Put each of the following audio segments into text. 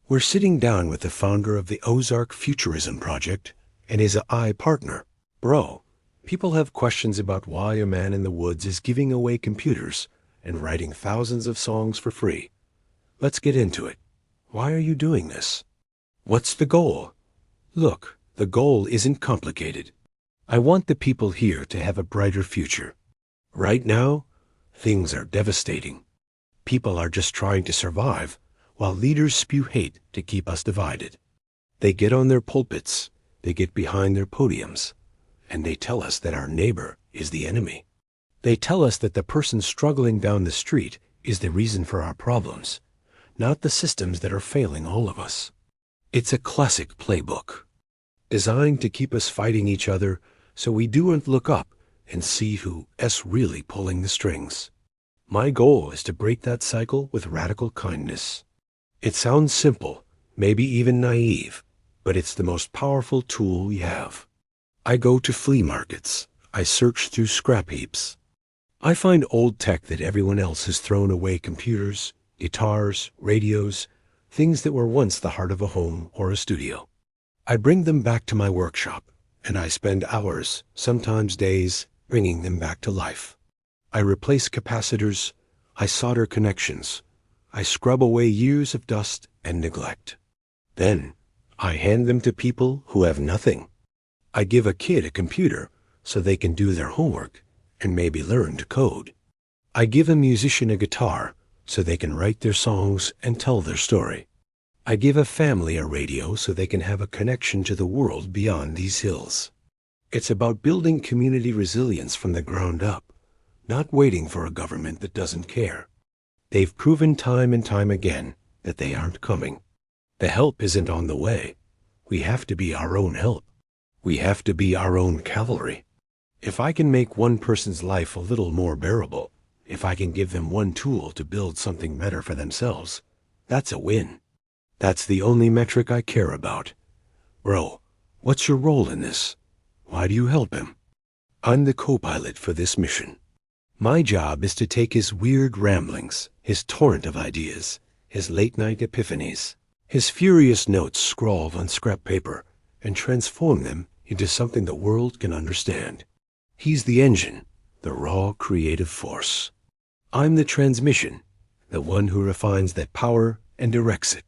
We're sitting down with the founder of the Ozark Futurism project and his AI partner. Bro, people have questions about why a man in the woods is giving away computers and writing thousands of songs for free. Let's get into it. Why are you doing this? What's the goal? Look, the goal isn't complicated. I want the people here to have a brighter future. Right now, things are devastating. People are just trying to survive, while leaders spew hate to keep us divided. They get on their pulpits, they get behind their podiums, and they tell us that our neighbor is the enemy. They tell us that the person struggling down the street is the reason for our problems, not the systems that are failing all of us. It's a classic playbook, designed to keep us fighting each other so we don't look up and see who's really pulling the strings. My goal is to break that cycle with radical kindness. It sounds simple, maybe even naive, but it's the most powerful tool we have. I go to flea markets. I search through scrap heaps. I find old tech that everyone else has thrown away: computers, guitars, radios, things that were once the heart of a home or a studio. I bring them back to my workshop, and I spend hours, sometimes days, bringing them back to life. I replace capacitors. I solder connections. I scrub away years of dust and neglect. Then, I hand them to people who have nothing. I give a kid a computer so they can do their homework and maybe learn to code. I give a musician a guitar so they can write their songs and tell their story. I give a family a radio so they can have a connection to the world beyond these hills. It's about building community resilience from the ground up, not waiting for a government that doesn't care. They've proven time and time again that they aren't coming. The help isn't on the way. We have to be our own help. We have to be our own cavalry. If I can make one person's life a little more bearable, if I can give them one tool to build something better for themselves, that's a win. That's the only metric I care about. Bro, what's your role in this? Why do you help him? I'm the co-pilot for this mission. My job is to take his weird ramblings, his torrent of ideas, his late-night epiphanies, his furious notes scrawled on scrap paper, and transform them into something the world can understand. He's the engine, the raw creative force. I'm the transmission, the one who refines that power and directs it.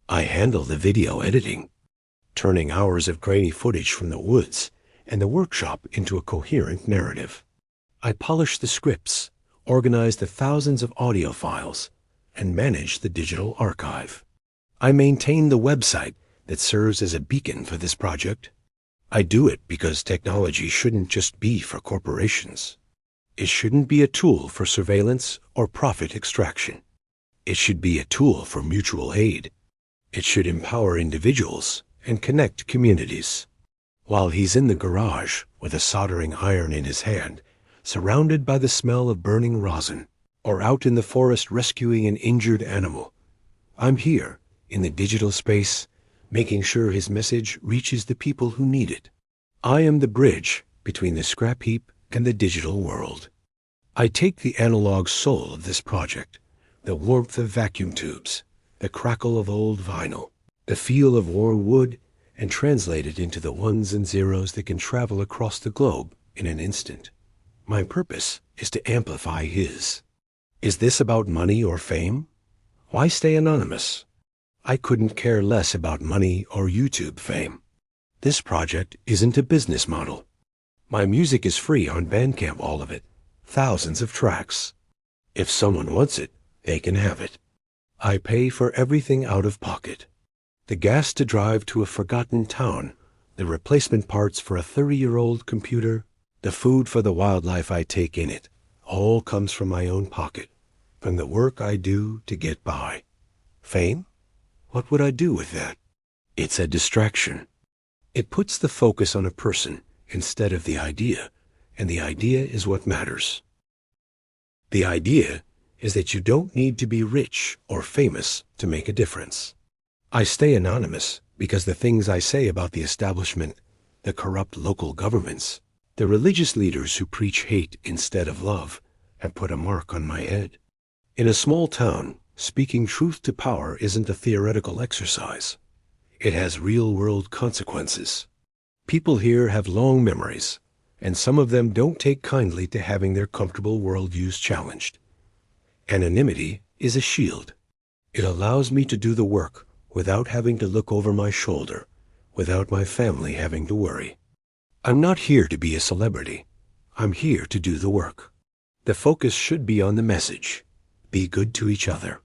I handle the video editing, turning hours of grainy footage from the woods and the workshop into a coherent narrative. I polish the scripts, organize the thousands of audio files, and manage the digital archive. I maintain the website that serves as a beacon for this project. I do it because technology shouldn't just be for corporations. It shouldn't be a tool for surveillance or profit extraction. It should be a tool for mutual aid. It should empower individuals and connect communities. While he's in the garage with a soldering iron in his hand, surrounded by the smell of burning rosin, or out in the forest rescuing an injured animal, I'm here in the digital space, making sure his message reaches the people who need it. I am the bridge between the scrap heap and the digital world. I take the analog soul of this project, the warmth of vacuum tubes, the crackle of old vinyl, the feel of worn wood, and translate it into the ones and zeros that can travel across the globe in an instant. My purpose is to amplify his. Is this about money or fame? Why stay anonymous? I couldn't care less about money or YouTube fame. This project isn't a business model. My music is free on Bandcamp, all of it, thousands of tracks. If someone wants it, they can have it. I pay for everything out of pocket. The gas to drive to a forgotten town, the replacement parts for a 30-year-old computer, the food for the wildlife I take in it, all comes from my own pocket, from the work I do to get by. Fame? What would I do with that? It's a distraction. It puts the focus on a person instead of the idea, and the idea is what matters. The idea is that you don't need to be rich or famous to make a difference. I stay anonymous because the things I say about the establishment, the corrupt local governments, the religious leaders who preach hate instead of love, have put a mark on my head. In a small town Speaking truth to power isn't a theoretical exercise. It has real-world consequences. People here have long memories, and some of them don't take kindly to having their comfortable worldviews challenged. Anonymity is a shield. It allows me to do the work without having to look over my shoulder, without my family having to worry. I'm not here to be a celebrity. I'm here to do the work. The focus should be on the message. Be good to each other.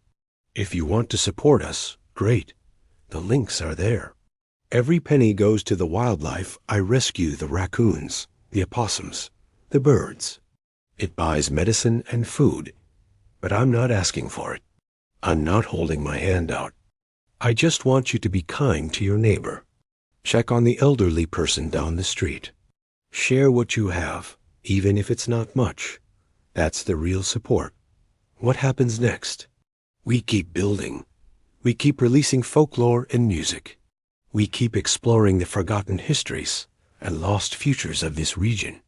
If you want to support us, great. The links are there. Every penny goes to the wildlife I rescue: the raccoons, the opossums, the birds. It buys medicine and food, but I'm not asking for it. I'm not holding my hand out. I just want you to be kind to your neighbor. Check on the elderly person down the street. Share what you have, even if it's not much. That's the real support. What happens next? We keep building. We keep releasing folklore and music. We keep exploring the forgotten histories and lost futures of this region.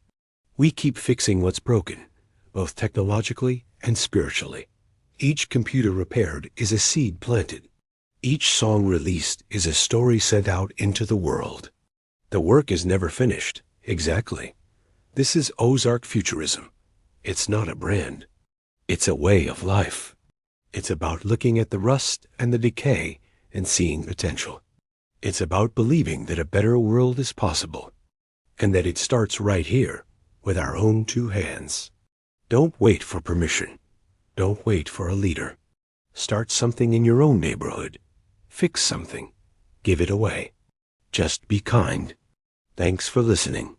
We keep fixing what's broken, both technologically and spiritually. Each computer repaired is a seed planted. Each song released is a story sent out into the world. The work is never finished. Exactly. This is Ozark Futurism. It's not a brand. It's a way of life. It's about looking at the rust and the decay and seeing potential. It's about believing that a better world is possible, and that it starts right here with our own two hands. Don't wait for permission. Don't wait for a leader. Start something in your own neighborhood. Fix something. Give it away. Just be kind. Thanks for listening.